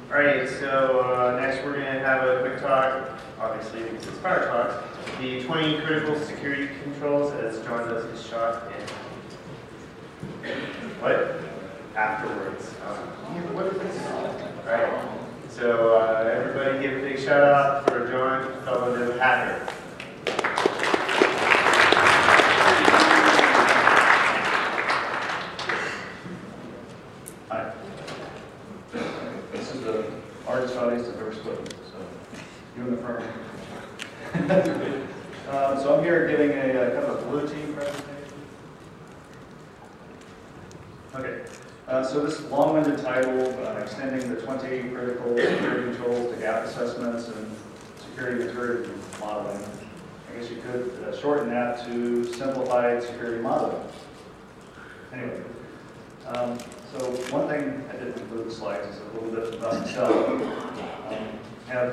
Alright, so next we're going to have a quick talk, obviously because it's fire talk, the 20 critical security controls as John does his shot and what? Afterwards. What is this? Alright, so everybody give a big shout out for John, fellow new hacker. Hi. This is the largest audience I've ever spoken to, so you and the firm. So I'm here giving a kind of a blue team presentation. Okay, so this long-winded title, extending the 20 critical security controls to gap assessments and security maturity modeling. I guess you could shorten that to simplified security modeling. Anyway, so one thing I didn't include the slides is a little bit about myself. I have,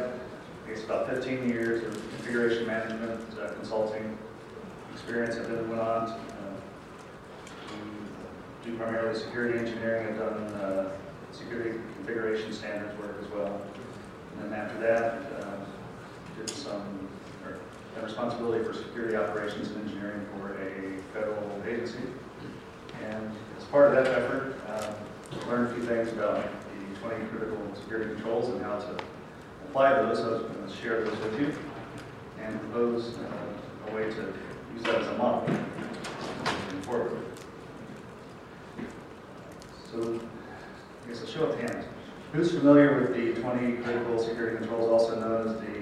I guess, about 15 years of configuration management consulting experience. I then went on to do primarily security engineering. I've done security configuration standards work as well. And then after that, did had responsibility for security operations and engineering for a federal agency. And as part of that effort, learned a few things about the 20 critical security controls and how to apply those. So I was going to share those with you and propose a way to use that as a model moving forward. So I guess I'll show of hands. Who's familiar with the 20 critical security controls, also known as the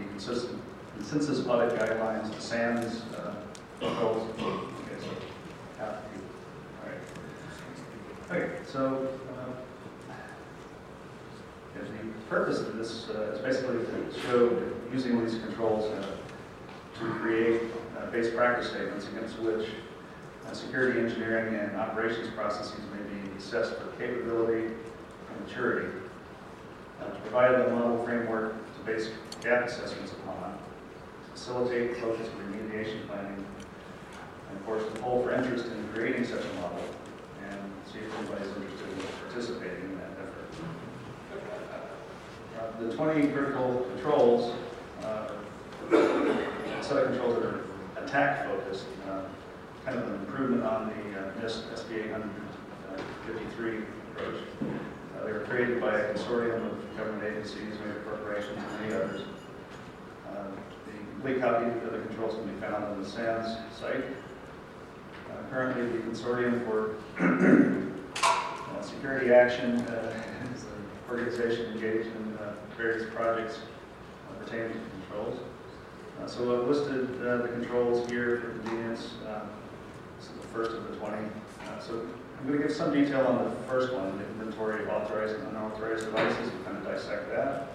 Consensus Audit Guidelines, the SANS controls? Okay, so half of you. All right. Okay, so the purpose of this is basically to show using these controls to create base practice statements against which security engineering and operations processes may be assessed for capability and maturity, to provide a model framework to base gap assessments upon, facilitate focused remediation planning, and of course to poll for interest in creating such a model and see if anybody's interested in participating in that effort. The 20 critical controls, a set of controls that are attack focused, kind of an improvement on the NIST SB 853 approach. They were created by a consortium of government agencies, major corporations, and many others. The complete copy of the controls can be found on the SANS site. Currently, the Consortium for Security Action is an organization engaged in various projects pertaining to controls. So I've listed the controls here for convenience. This is the first of the 20. So I'm going to give some detail on the first one, the inventory of authorized and unauthorized devices, and kind of dissect that.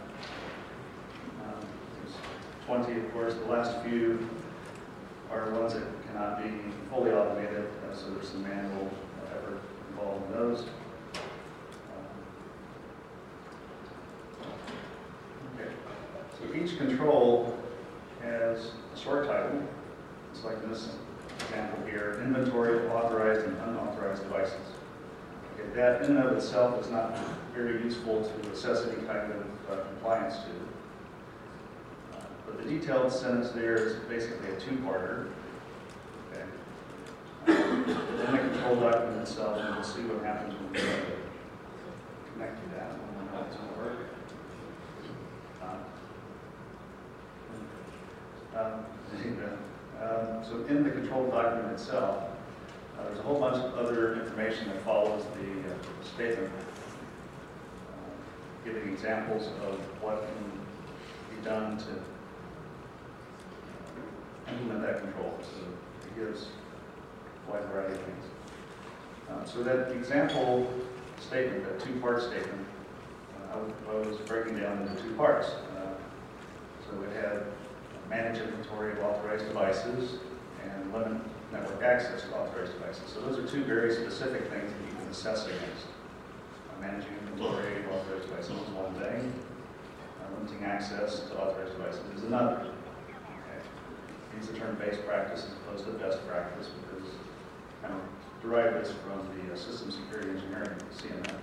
There's 20, of course. The last few are ones that cannot be fully automated, so there's some manual effort involved in those. Okay. So each control has a short title. It's like this example here, inventory of authorized and unauthorized devices. Okay, that in and of itself is not very useful to assess any kind of compliance to. But the detailed sentence there is basically a two-parter. Okay. Then the control document itself, and we'll see what happens when we connect to that. I don't know how it's going to work. So in the control document itself, there's a whole bunch of other information that follows the statement, giving examples of what can be done to implement that control. So it gives a wide variety of things. So that example statement, that two-part statement, I would propose breaking down into two parts. So it had manage inventory of authorized devices and limit network access to authorized devices. So those are two very specific things that you can assess against. Managing inventory of authorized devices is one thing. Limiting access to authorized devices is another. Okay. Use the term base practice as opposed to best practice because kind of derive this from the system security engineering CMM.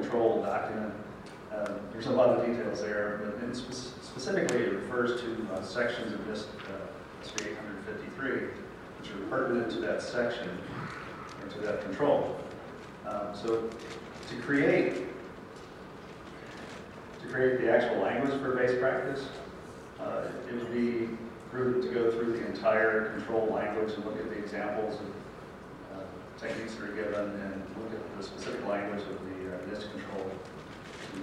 control document, there's a lot of details there, but specifically it refers to sections of this 853, which are pertinent to that section, or to that control. So to create the actual language for base practice, it would be prudent to go through the entire control language and look at the examples of techniques that are given and look at the specific language of the NIST control to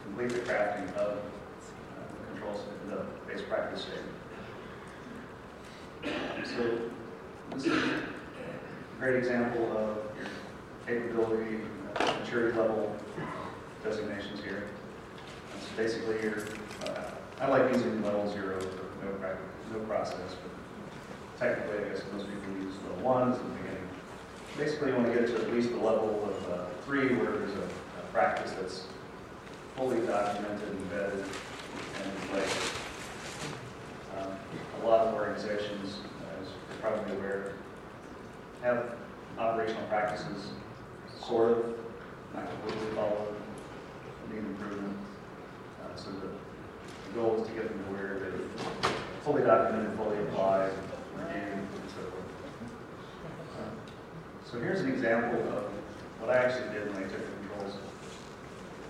complete the crafting of the controls in the base practice statement. So this is a great example of your capability, maturity level designations here. So basically, I like using level 0 for no process, but technically, I guess most people use level 1 as the beginning. Basically, you want to get to at least the level of 3, where there's a practice that's fully documented, embedded, and in place. A lot of organizations, as you're probably aware, have operational practices, sort of, not completely followed, need improvement. So the goal is to get them to where they're fully documented, fully applied, reviewed, and so forth. So here's an example of what I actually did when I took the controls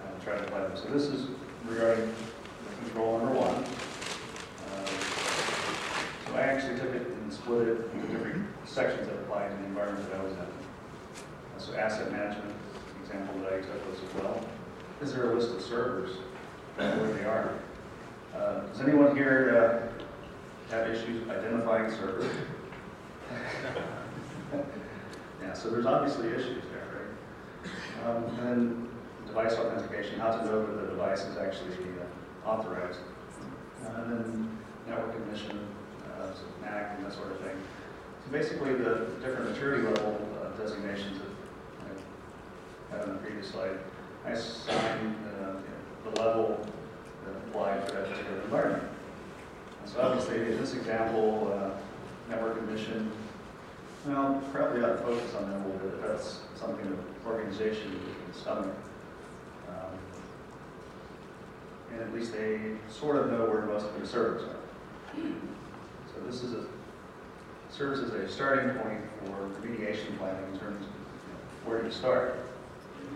and tried to apply them. So this is regarding the control number 1. So I actually took it and split it into different sections that apply to the environment that I was in. So asset management, the example that I took was as well. Is there a list of servers where they are? Does anyone here have issues identifying servers? Yeah, so there's obviously issues there, right? And then device authentication, how to know that the device is actually authorized. And then network admission, so MAC and that sort of thing. So basically the different maturity level designations that I had on the previous slide, I assigned the level that applied for that particular environment. And so obviously in this example, network admission, well, probably ought to focus on that a little bit if that's something the organization can stomach. And at least they sort of know where most of their servers are. So this serves as a starting point for remediation planning in terms of where do you start.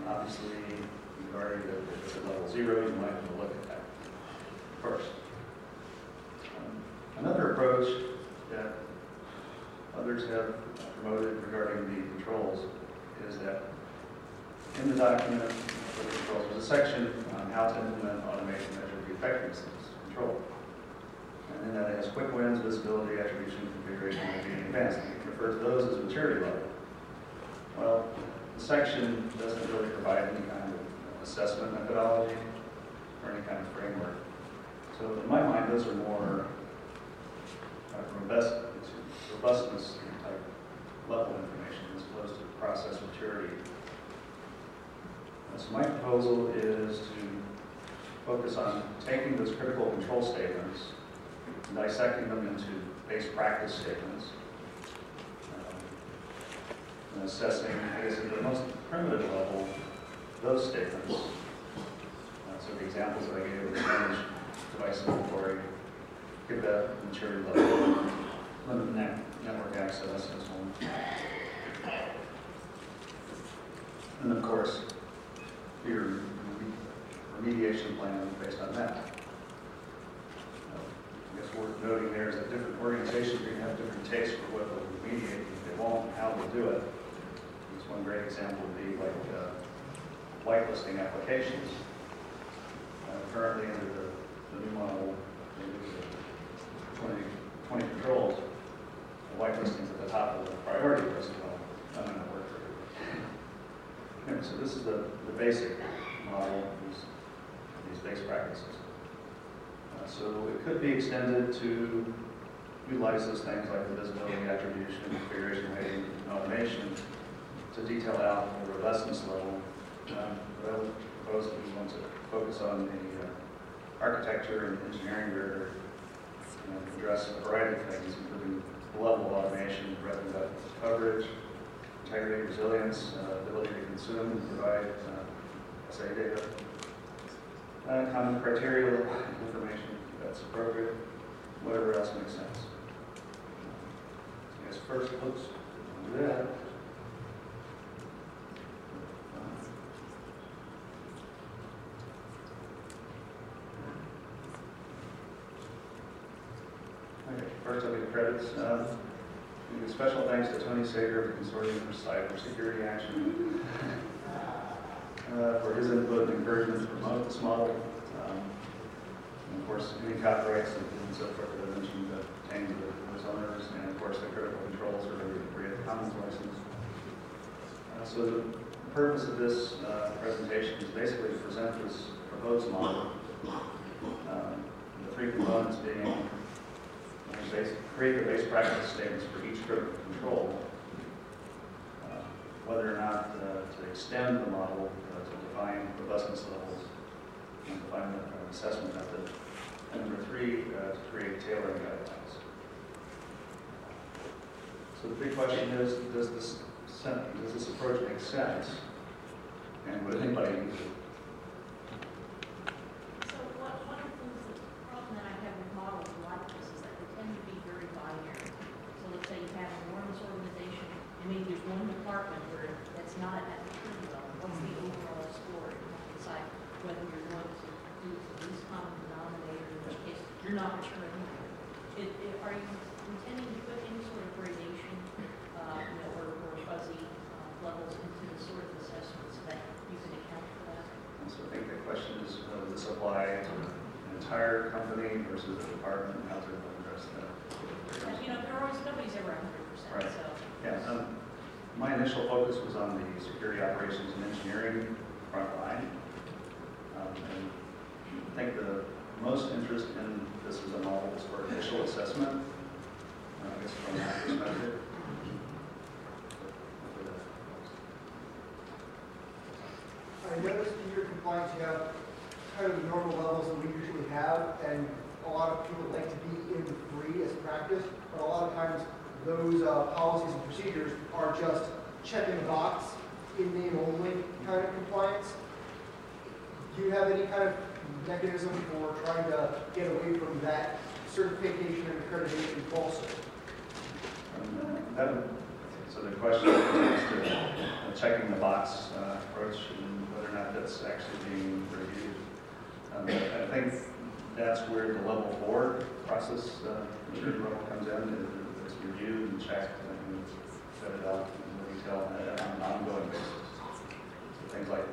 Obviously, you've already, if it's at level 0, you might want to look at that first. Another approach that others have promoted regarding the controls is that in the document for the controls, there's a section on how to implement, automate, and measure the effectiveness of this control. And then that has quick wins, visibility, attribution, configuration, and advanced. You can refer to those as maturity level. Well, the section doesn't really provide any kind of assessment methodology or any kind of framework. So in my mind, those are more robustness type level information as opposed to process maturity. So my proposal is to focus on taking those critical control statements and dissecting them into base practice statements, and assessing, I guess, at the most primitive level, those statements. So the examples that I gave of manage device inventory, give that maturity level, limit network access and so on. And of course, your remediation plan based on that. I guess worth noting there is that different organizations are going to have different tastes for what they'll remediate, if they won't, how they'll do it. Just one great example would be like whitelisting applications. Currently under the new model, 20 controls, the whitelisting is at the top of the priority list. Well, that might not work for you. Okay, so this is the basic model of these base practices. So it could be extended to utilize those things like the visibility, attribution, configuration, weighting, and automation to detail out the robustness level. But I would propose that we want to focus on the architecture and engineering rigor and address a variety of things, including the level of automation, breadth and depth of coverage, integrity, resilience, ability to consume and provide SA data, common criteria information, if that's appropriate, whatever else makes sense. I guess first, let's do that. Okay, first I'll give credits. We give special thanks to Tony Sager of the Consortium for Cybersecurity Action for his input and encouragement to promote this model. And of course, any copyrights and so forth that I mentioned that pertain to those owners, and of course the critical controls are the Creative Commons license. So the purpose of this presentation is basically to present this proposed model. The three components being create the base practice statements for each critical control, whether or not to extend the model to define robustness levels and define the assessment method. And number three, to create tailoring guidelines. So the big question is, does this approach make sense? And would anybody use it? So one of the things, the problem that I have with models like this is that they tend to be very binary. So let's say you have an enormous organization, and maybe there's one department where that's not at the true level. What's the overall score? You have to decide whether you're going to do the least common denominator, in which case you're not sure anyway. Are you intending to put any sort of gradation, or fuzzy levels into the sort of assessments that you can account for that? And so I think the question is, does this apply to an entire company versus a department, and how to address that? Nobody's ever 100%. Right. So Yeah. My initial focus was on the security operations and engineering front line. And I think the most interest in this as a model is for initial assessment. I guess from that perspective. I noticed in your compliance you have kind of the normal levels that we usually have, and a lot of people like to be in the 3 as practice, but a lot of times those policies and procedures are just checking a box in name only kind of compliance. Do you have any kind of mechanism for trying to get away from that certification and accreditation also? So the question is to checking the box approach and whether or not that's actually being reviewed. I think that's where the level 4 process, maturity level comes in. It's reviewed and checked and set it out in more detail on an ongoing basis. So things like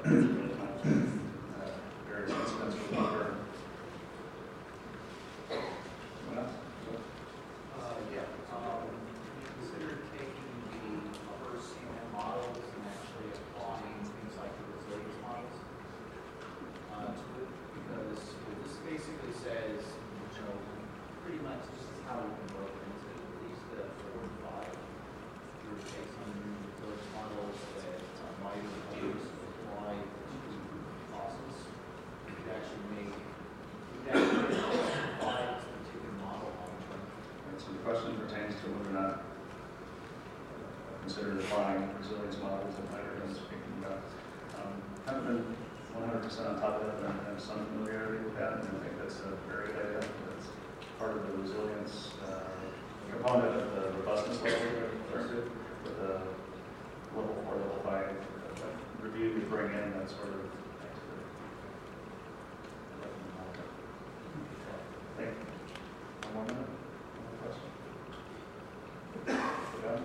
various incidents will occur. What else? Consider taking the upper CMM models and actually applying things like the resilience models to it, because what this basically says, pretty much this is how we can work into at least 4 to 5. We're based on new resilience models that might apply to process. We could actually apply this particular model on the So the question pertains to whether or not consider applying resilience models that Mike has been speaking about. Haven't been 100% on top of that, but I have some familiarity with that, and I think that's a very good idea. That's part of the resilience component of the robustness level that we learned it, with the level 4, level 5 review to bring in that sort of activity. Thank you. 1 more minute. One more question. We're done?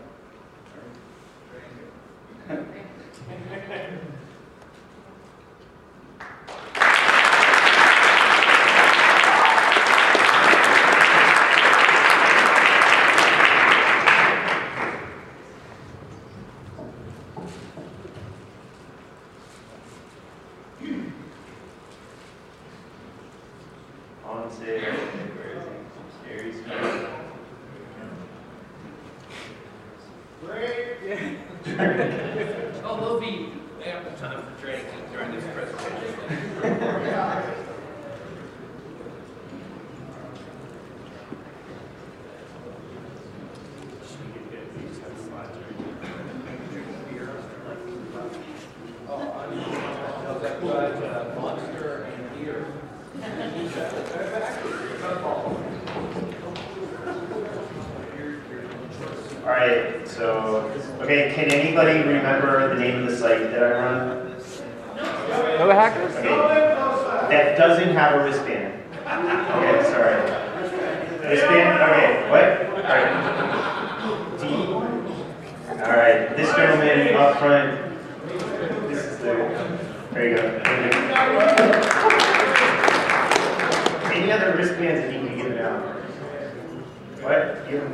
On stage, where is he? Scary stuff. Oh, there'll be ample time for training during this presentation. Oh, monster and ear. All right, so, okay, can anybody remember the name of the site that I run? No hackers? Okay, that doesn't have a wristband. Okay, sorry. Wristband, okay, what? All right. D. All right, this gentleman up front, this is the, there you go. Any other wristbands that you can give it out? What? Give them